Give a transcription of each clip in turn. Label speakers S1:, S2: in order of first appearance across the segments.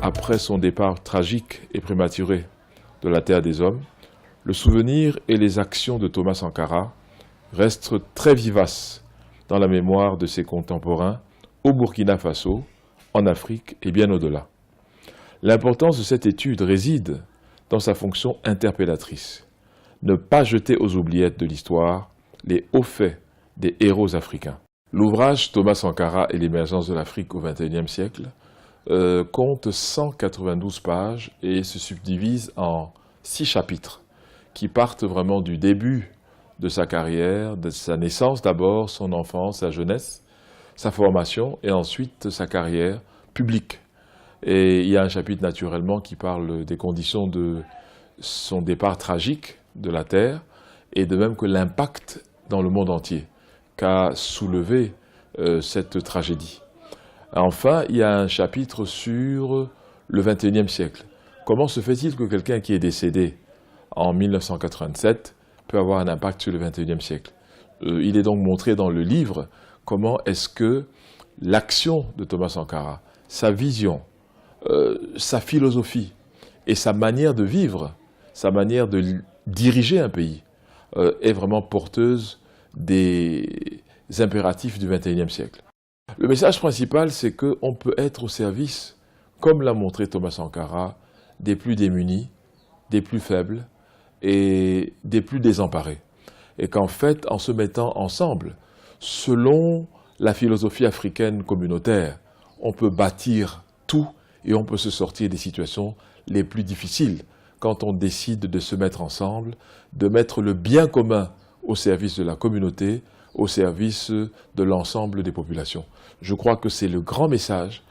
S1: après son départ tragique et prématuré de la Terre des Hommes, le souvenir et les actions de Thomas Sankara restent très vivaces dans la mémoire de ses contemporains au Burkina Faso, en Afrique et bien au-delà. L'importance de cette étude réside dans sa fonction interpellatrice. Ne pas jeter aux oubliettes de l'histoire les hauts faits des héros africains. L'ouvrage Thomas Sankara et l'émergence de l'Afrique au XXIe siècle compte 192 pages et se subdivise en 6 chapitres qui partent vraiment du début de sa carrière, de sa naissance d'abord, son enfance, sa jeunesse, sa formation et ensuite sa carrière publique. Et il y a un chapitre naturellement qui parle des conditions de son départ tragique de la Terre et de même que l'impact dans le monde entier qu'a soulevé cette tragédie. Enfin, il y a un chapitre sur le XXIe siècle. Comment se fait-il que quelqu'un qui est décédé en 1987 peut avoir un impact sur le XXIe siècle? Il est donc montré dans le livre comment est-ce que l'action de Thomas Sankara, sa vision, sa philosophie et sa manière de vivre, sa manière de diriger un pays est vraiment porteuse des impératifs du XXIe siècle. Le message principal, c'est qu'on peut être au service, comme l'a montré Thomas Sankara, des plus démunis, des plus faibles et des plus désemparés. Et qu'en fait, en se mettant ensemble, selon la philosophie africaine communautaire, on peut bâtir tout et on peut se sortir des situations les plus difficiles quand on décide de se mettre ensemble, de mettre le bien commun au service de la communauté, au service de l'ensemble des populations. Je crois que c'est le grand message,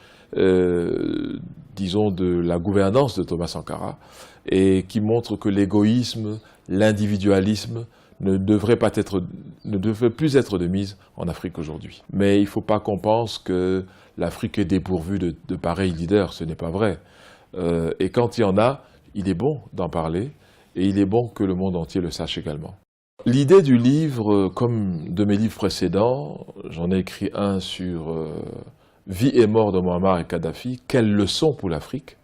S1: disons, de la gouvernance de Thomas Sankara et qui montre que l'égoïsme, l'individualisme ne devrait plus être de mise en Afrique aujourd'hui. Mais il ne faut pas qu'on pense que l'Afrique est dépourvue de pareils leaders, ce n'est pas vrai. Et quand il y en a, il est bon d'en parler et il est bon que le monde entier le sache également. L'idée du livre, comme de mes livres précédents, j'en ai écrit un sur Vie et mort de Muammar et Kadhafi, quelle leçon pour l'Afrique.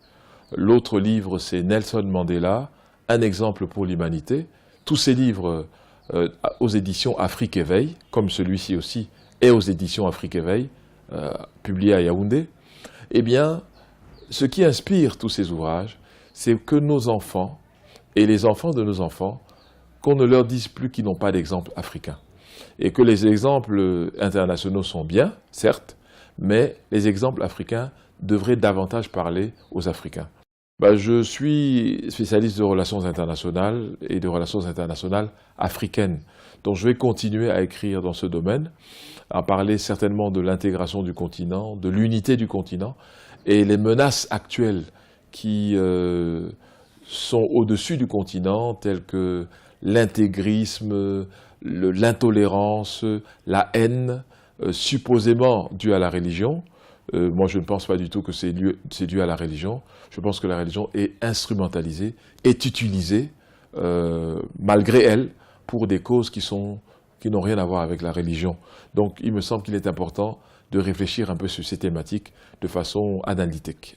S1: L'autre livre, c'est Nelson Mandela, un exemple pour l'humanité. Tous ces livres aux éditions Afrique Éveil, comme celui-ci aussi est aux éditions Afrique Éveil, publié à Yaoundé. Eh bien, ce qui inspire tous ces ouvrages, c'est que nos enfants et les enfants de nos enfants, qu'on ne leur dise plus qu'ils n'ont pas d'exemple africain. Et que les exemples internationaux sont bien, certes, mais les exemples africains devraient davantage parler aux Africains. Je suis spécialiste de relations internationales et de relations internationales africaines. Donc je vais continuer à écrire dans ce domaine, à parler certainement de l'intégration du continent, de l'unité du continent et les menaces actuelles qui sont au-dessus du continent, telles que l'intégrisme, l'intolérance, la haine, supposément due à la religion. Moi, je ne pense pas du tout que c'est dû à la religion. Je pense que la religion est instrumentalisée, est utilisée, malgré elle, pour des causes qui n'ont rien à voir avec la religion. Donc, il me semble qu'il est important de réfléchir un peu sur ces thématiques de façon analytique.